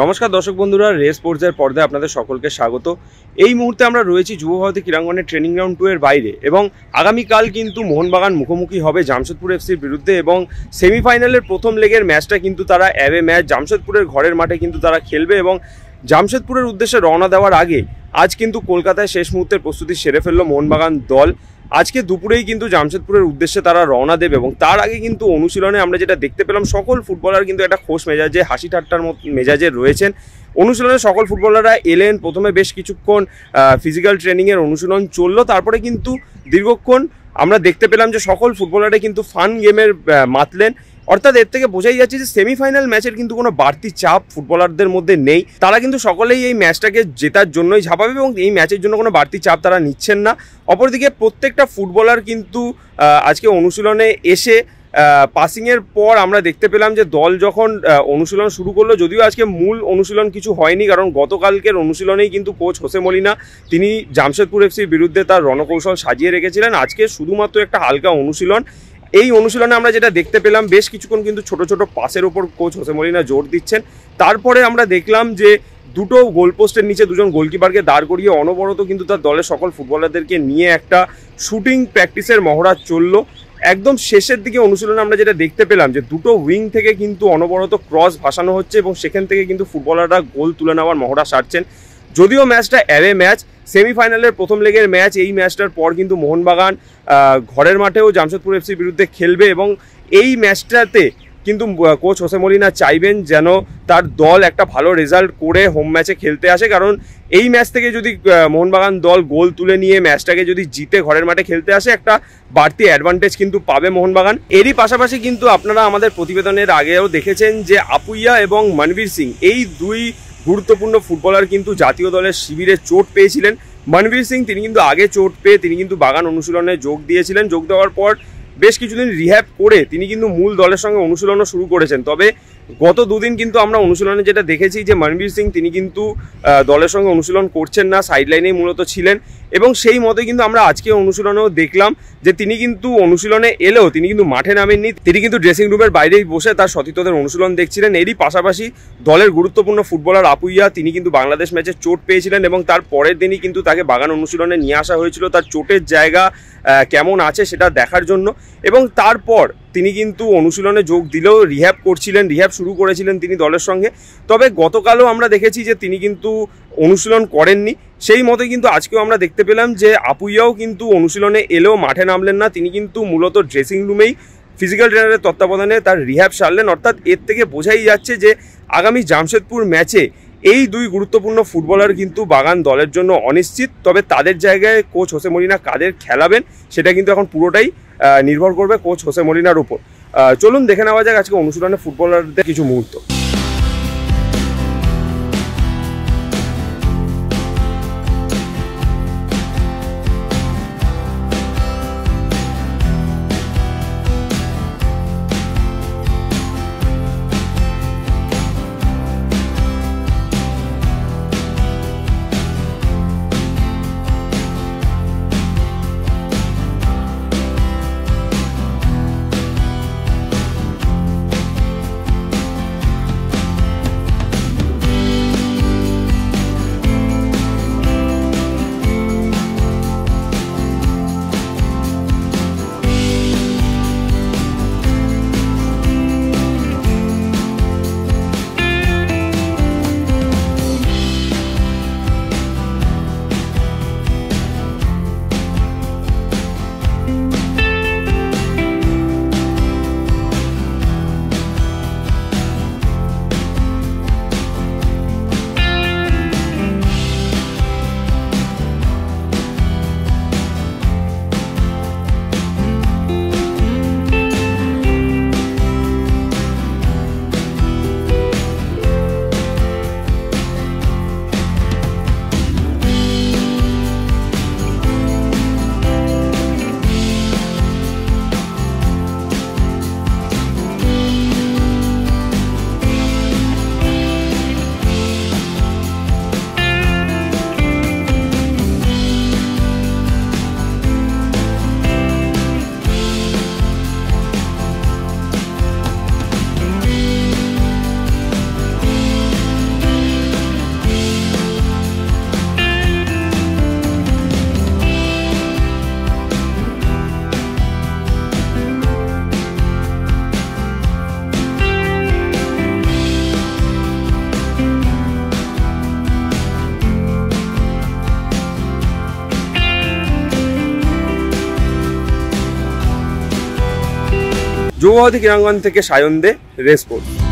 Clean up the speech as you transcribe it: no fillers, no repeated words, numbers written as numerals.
নমস্কার দর্শক বন্ধুরা, রেস স্পোর্টসের পর্দায় আপনাদের সকলকে স্বাগত। এই মুহূর্তে আমরা রয়েছি যুব ভারতী ক্রীড়াঙ্গনের ট্রেনিং গ্রাউন্ড 2 এর বাইরে এবং আগামীকাল কিন্তু মোহনবাগান মুখোমুখি হবে জামশেদপুর এফসির বিরুদ্ধে এবং সেমিফাইনালের প্রথম লেগের ম্যাচটা কিন্তু তারা অ্যাওয়ে ম্যাচ জামশেদপুরের ঘরের মাঠে কিন্তু তারা খেলবে এবং জামশেদপুরের উদ্দেশ্যে রওনা দেওয়ার আগে আজ কিন্তু কলকাতায় শেষ মুহূর্তের প্রস্তুতি সেরে ফেললো মোহনবাগান দল। আজকে দুপুরেই কিন্তু জামশেদপুরের উদ্দেশ্যে তারা রওনা দেবে এবং তার আগে কিন্তু অনুশীলনে আমরা যেটা দেখতে পেলাম সকল ফুটবলার কিন্তু একটা খোশ মেজাজে হাসি ঠাট্টার মেজাজে রয়েছেন। অনুশীলনে সকল ফুটবলাররা এলেন, প্রথমে বেশ কিছুক্ষণ ফিজিক্যাল ট্রেনিংয়ের অনুশীলন চললো, তারপরে কিন্তু দীর্ঘক্ষণ আমরা দেখতে পেলাম যে সকল ফুটবলাররা কিন্তু ফান গেমের মাতলেন। অর্থাৎ এর থেকে বোঝাই যাচ্ছে যে সেমিফাইনাল ম্যাচের কিন্তু কোনো বাড়তি চাপ ফুটবলারদের মধ্যে নেই। তারা কিন্তু সকলেই এই ম্যাচটাকে জেতার জন্যই ঝাঁপাবে এবং এই ম্যাচের জন্য কোনো বাড়তি চাপ তারা নিচ্ছেন না। অপরদিকে প্রত্যেকটা ফুটবলার কিন্তু আজকে অনুশীলনে এসে পাসিংয়ের পর আমরা দেখতে পেলাম যে দল যখন অনুশীলন শুরু করলো, যদিও আজকে মূল অনুশীলন কিছু হয়নি, কারণ গতকালকের অনুশীলনেই কিন্তু কোচ হোসে মলিনা তিনি জামশেদপুর এফসির বিরুদ্ধে তার রণকৌশল সাজিয়ে রেখেছিলেন। আজকে শুধুমাত্র একটা হালকা অনুশীলন। এই অনুশীলনে আমরা যেটা দেখতে পেলাম বেশ কিছুক্ষণ কিন্তু ছোট ছোট পাসের ওপর কোচ হোসে মলিনা জোর দিচ্ছেন। তারপরে আমরা দেখলাম যে দুটো গোলপোস্টের নিচে দুজন গোলকিপারকে দাঁড় করিয়ে অনবরত কিন্তু তার দলের সকল ফুটবলারদেরকে নিয়ে একটা শুটিং প্র্যাকটিসের মহড়া চললো। একদম শেষের দিকে অনুশীলনে আমরা যেটা দেখতে পেলাম যে দুটো উইং থেকে কিন্তু অনবরত ক্রস ভাসানো হচ্ছে এবং সেখান থেকে কিন্তু ফুটবলাররা গোল তুলে নেওয়ার মহড়া সারছেন। যদিও ম্যাচটা অ্যাওয়ে ম্যাচ, সেমিফাইনালের প্রথম লেগের ম্যাচ, এই ম্যাচটার পর কিন্তু মোহনবাগান ঘরের মাঠেও জামশেদপুর এফসির বিরুদ্ধে খেলবে এবং এই ম্যাচটাতে কিন্তু কোচ হোসে মলিনা চাইবেন যেন তার দল একটা ভালো রেজাল্ট করে হোম ম্যাচে খেলতে আসে, কারণ এই ম্যাচ থেকে যদি মোহনবাগান দল গোল তুলে নিয়ে ম্যাচটাকে যদি জিতে ঘরের মাঠে খেলতে আসে একটা বাড়তি অ্যাডভান্টেজ কিন্তু পাবে মোহনবাগান। এরই পাশাপাশি কিন্তু আপনারা আমাদের প্রতিবেদনের আগেও দেখেছেন যে আপুইয়া এবং মনবীর সিং এই দুই গুরুত্বপূর্ণ ফুটবলার কিন্তু জাতীয় দলের শিবিরে চোট পেয়েছিলেন। মনবীর সিং তিনি কিন্তু আগে চোট পেয়ে তিনি কিন্তু বাগান অনুশীলনে যোগ দিয়েছিলেন। যোগ দেওয়ার পর বেশ কিছুদিন রিহ্যাব করে তিনি কিন্তু মূল দলের সঙ্গে অনুশীলনও শুরু করেছেন। তবে গত দুদিন কিন্তু আমরা অনুশীলনে যেটা দেখেছি যে মনবীর সিং তিনি কিন্তু দলের সঙ্গে অনুশীলন করছেন না, সাইডলাইনেই মূলত ছিলেন এবং সেই মতে কিন্তু আমরা আজকে অনুশীলনেও দেখলাম যে তিনি কিন্তু অনুশীলনে এলেও তিনি কিন্তু মাঠে নামেননি, তিনি কিন্তু ড্রেসিং রুমের বাইরেই বসে তার সতীর্থদের অনুশীলন দেখছিলেন। এরই পাশাপাশি দলের গুরুত্বপূর্ণ ফুটবলার আপুইয়া তিনি কিন্তু বাংলাদেশ ম্যাচে চোট পেয়েছিলেন এবং তার পরের দিনই কিন্তু তাকে বাগান অনুশীলনে নিয়ে আসা হয়েছিল তার চোটের জায়গা কেমন আছে সেটা দেখার জন্য এবং তারপর তিনি কিন্তু অনুশীলনে যোগ দিলেও রিহ্যাব করছিলেন, রিহ্যাব শুরু করেছিলেন তিনি দলের সঙ্গে। তবে গতকালও আমরা দেখেছি যে তিনি কিন্তু অনুশীলন করেননি, সেই মতে কিন্তু আজকেও আমরা দেখতে পেলাম যে আপুইয়াও কিন্তু অনুশীলনে এলেও মাঠে নামলেন না, তিনি কিন্তু মূলত ড্রেসিং রুমেই ফিজিক্যাল ট্রেনারের তত্ত্বাবধানে তার রিহ্যাব সারলেন। অর্থাৎ এর থেকে বোঝাই যাচ্ছে যে আগামী জামশেদপুর ম্যাচে এই দুই গুরুত্বপূর্ণ ফুটবলার কিন্তু বাগান দলের জন্য অনিশ্চিত। তবে তাদের জায়গায় কোচ হোসে মলিনা কাদের খেলাবেন সেটা কিন্তু এখন পুরোটাই নির্ভর করবে কোচ হোসে মলিনার উপর। চলুন দেখে নেওয়া যাক আজকে অনুশীলনে ফুটবলারদের কিছু মুহূর্ত। যুব ভারতী ক্রীড়াঙ্গন থেকে সায়ন দে, রেস স্পোর্টস।